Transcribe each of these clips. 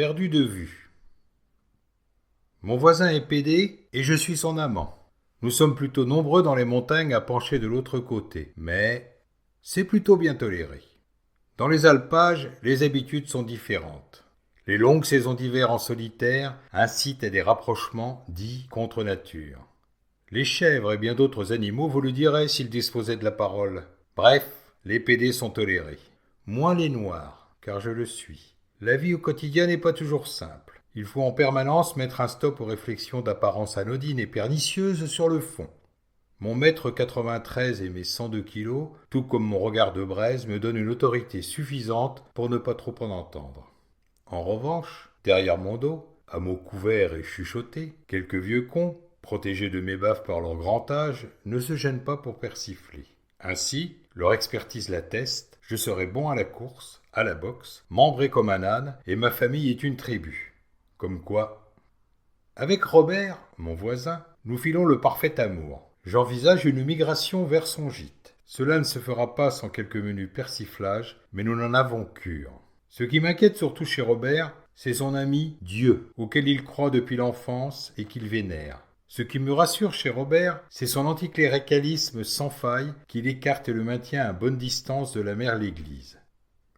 Perdu de vue. Mon voisin est pédé et je suis son amant. Nous sommes plutôt nombreux dans les montagnes à pencher de l'autre côté, mais c'est plutôt bien toléré. Dans les alpages, les habitudes sont différentes. Les longues saisons d'hiver en solitaire incitent à des rapprochements dits contre nature. Les chèvres et bien d'autres animaux vous le diraient s'ils disposaient de la parole. Bref, les pédés sont tolérés. Moins les noirs, car je le suis. La vie au quotidien n'est pas toujours simple. Il faut en permanence mettre un stop aux réflexions d'apparence anodine et pernicieuse sur le fond. Mon mètre 93 et mes 102 kilos, tout comme mon regard de braise, me donnent une autorité suffisante pour ne pas trop en entendre. En revanche, derrière mon dos, à mots couverts et chuchotés, quelques vieux cons, protégés de mes baffes par leur grand âge, ne se gênent pas pour persifler. Ainsi, leur expertise l'atteste, je serai bon à la course, à la boxe, membré comme un âne, et ma famille est une tribu. Comme quoi. Avec Robert, mon voisin, nous filons le parfait amour. J'envisage une migration vers son gîte. Cela ne se fera pas sans quelques menus persiflages, mais nous n'en avons cure. Ce qui m'inquiète surtout chez Robert, c'est son ami Dieu, auquel il croit depuis l'enfance et qu'il vénère. Ce qui me rassure chez Robert, c'est son anticléricalisme sans faille qu'il écarte et le maintient à bonne distance de la mère l'Église.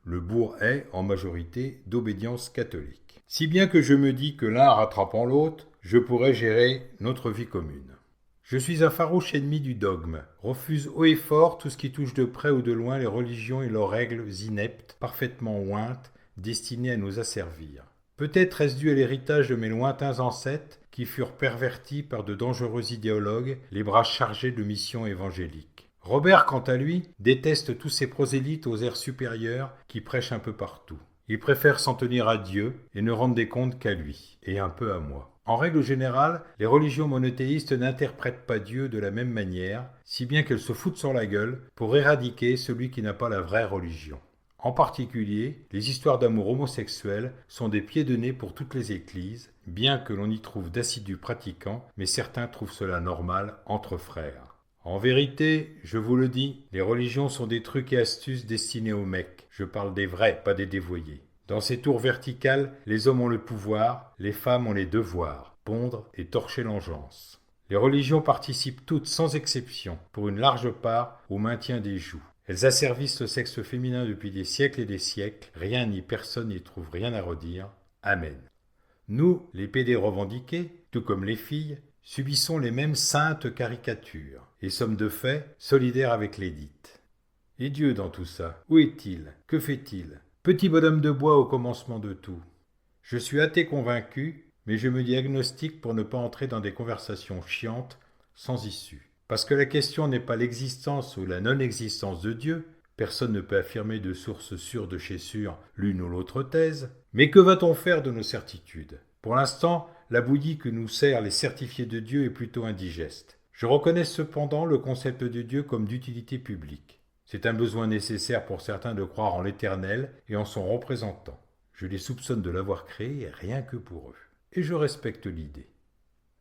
Le bourg est, en majorité, d'obédience catholique. Si bien que je me dis que l'un rattrapant l'autre, je pourrais gérer notre vie commune. Je suis un farouche ennemi du dogme, refuse haut et fort tout ce qui touche de près ou de loin les religions et leurs règles ineptes, parfaitement ointes, destinées à nous asservir. Peut-être est-ce dû à l'héritage de mes lointains ancêtres qui furent pervertis par de dangereux idéologues, les bras chargés de missions évangéliques. Robert, quant à lui, déteste tous ces prosélytes aux airs supérieurs qui prêchent un peu partout. Il préfère s'en tenir à Dieu et ne rendre des comptes qu'à lui, et un peu à moi. En règle générale, les religions monothéistes n'interprètent pas Dieu de la même manière, si bien qu'elles se foutent sur la gueule pour éradiquer celui qui n'a pas la vraie religion. En particulier, les histoires d'amour homosexuel sont des pieds de nez pour toutes les églises, bien que l'on y trouve d'assidus pratiquants, mais certains trouvent cela normal entre frères. En vérité, je vous le dis, les religions sont des trucs et astuces destinés aux mecs. Je parle des vrais, pas des dévoyés. Dans ces tours verticales, les hommes ont le pouvoir, les femmes ont les devoirs, pondre et torcher l'engeance. Les religions participent toutes, sans exception, pour une large part, au maintien des joues. Elles asservissent le sexe féminin depuis des siècles et des siècles, rien ni personne n'y trouve rien à redire. Amen. Nous, les pédés revendiqués, tout comme les filles, subissons les mêmes saintes caricatures, et sommes de fait solidaires avec l'édite. Et Dieu dans tout ça, où est-il? Que fait-il? Petit bonhomme de bois au commencement de tout. Je suis athée convaincu, mais je me dis agnostique pour ne pas entrer dans des conversations chiantes, sans issue. Parce que la question n'est pas l'existence ou la non-existence de Dieu, personne ne peut affirmer de source sûre de chez sûr l'une ou l'autre thèse, mais que va-t-on faire de nos certitudes? Pour l'instant, la bouillie que nous sert les certifiés de Dieu est plutôt indigeste. Je reconnais cependant le concept de Dieu comme d'utilité publique. C'est un besoin nécessaire pour certains de croire en l'Éternel et en son représentant. Je les soupçonne de l'avoir créé rien que pour eux. Et je respecte l'idée.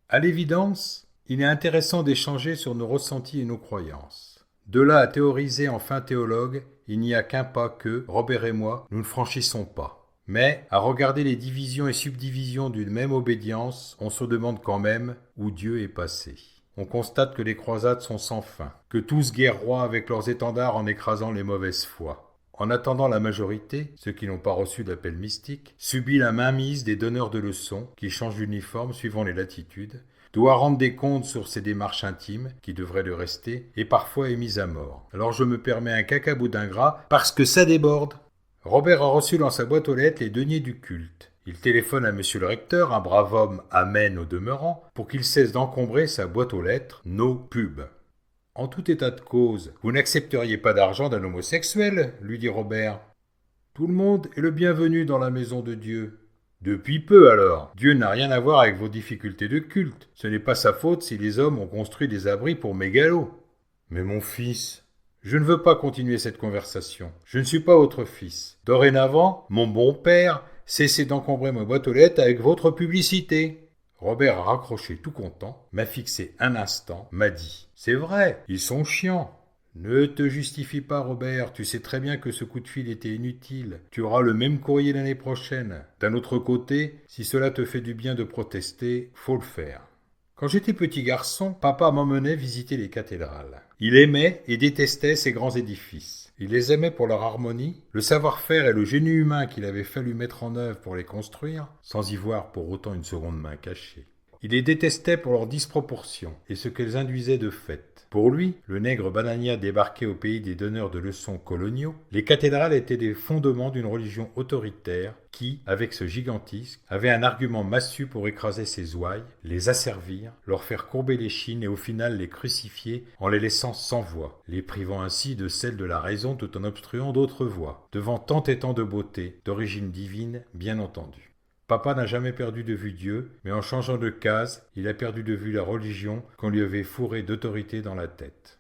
À l'évidence, il est intéressant d'échanger sur nos ressentis et nos croyances. De là à théoriser en fin théologue, il n'y a qu'un pas que, Robert et moi, nous ne franchissons pas. Mais, à regarder les divisions et subdivisions d'une même obédience, on se demande quand même où Dieu est passé. On constate que les croisades sont sans fin, que tous guerroient avec leurs étendards en écrasant les mauvaises foi. En attendant, la majorité, ceux qui n'ont pas reçu d'appel mystique, subit la mainmise des donneurs de leçons qui changent d'uniforme suivant les latitudes, doit rendre des comptes sur ses démarches intimes, qui devraient le rester, et parfois est mise à mort. Alors je me permets un cacabou d'ingrat, parce que ça déborde. Robert a reçu dans sa boîte aux lettres les deniers du culte. Il téléphone à monsieur le recteur, un brave homme amène au demeurant, pour qu'il cesse d'encombrer sa boîte aux lettres, nos pubs. En tout état de cause, vous n'accepteriez pas d'argent d'un homosexuel, lui dit Robert. Tout le monde est le bienvenu dans la maison de Dieu. Depuis peu alors. Dieu n'a rien à voir avec vos difficultés de culte. Ce n'est pas sa faute si les hommes ont construit des abris pour mégalos. Mais mon fils, je ne veux pas continuer cette conversation. Je ne suis pas votre fils. Dorénavant, mon bon père, cessez d'encombrer ma boîte aux lettres avec votre publicité. Robert a raccroché tout content, m'a fixé un instant, m'a dit « C'est vrai, ils sont chiants ». Ne te justifie pas, Robert, tu sais très bien que ce coup de fil était inutile. Tu auras le même courrier l'année prochaine. D'un autre côté, si cela te fait du bien de protester, faut le faire. Quand j'étais petit garçon, papa m'emmenait visiter les cathédrales. Il aimait et détestait ces grands édifices. Il les aimait pour leur harmonie, le savoir-faire et le génie humain qu'il avait fallu mettre en œuvre pour les construire, sans y voir pour autant une seconde main cachée. Il les détestait pour leur disproportion et ce qu'elles induisaient de fait. Pour lui, le nègre banania débarqué au pays des donneurs de leçons coloniaux, les cathédrales étaient des fondements d'une religion autoritaire qui, avec ce gigantisme, avait un argument massu pour écraser ses ouailles, les asservir, leur faire courber les chines et au final les crucifier en les laissant sans voix, les privant ainsi de celle de la raison tout en obstruant d'autres voies, devant tant et tant de beauté, d'origine divine bien entendu. Papa n'a jamais perdu de vue Dieu, mais en changeant de case, il a perdu de vue la religion qu'on lui avait fourrée d'autorité dans la tête.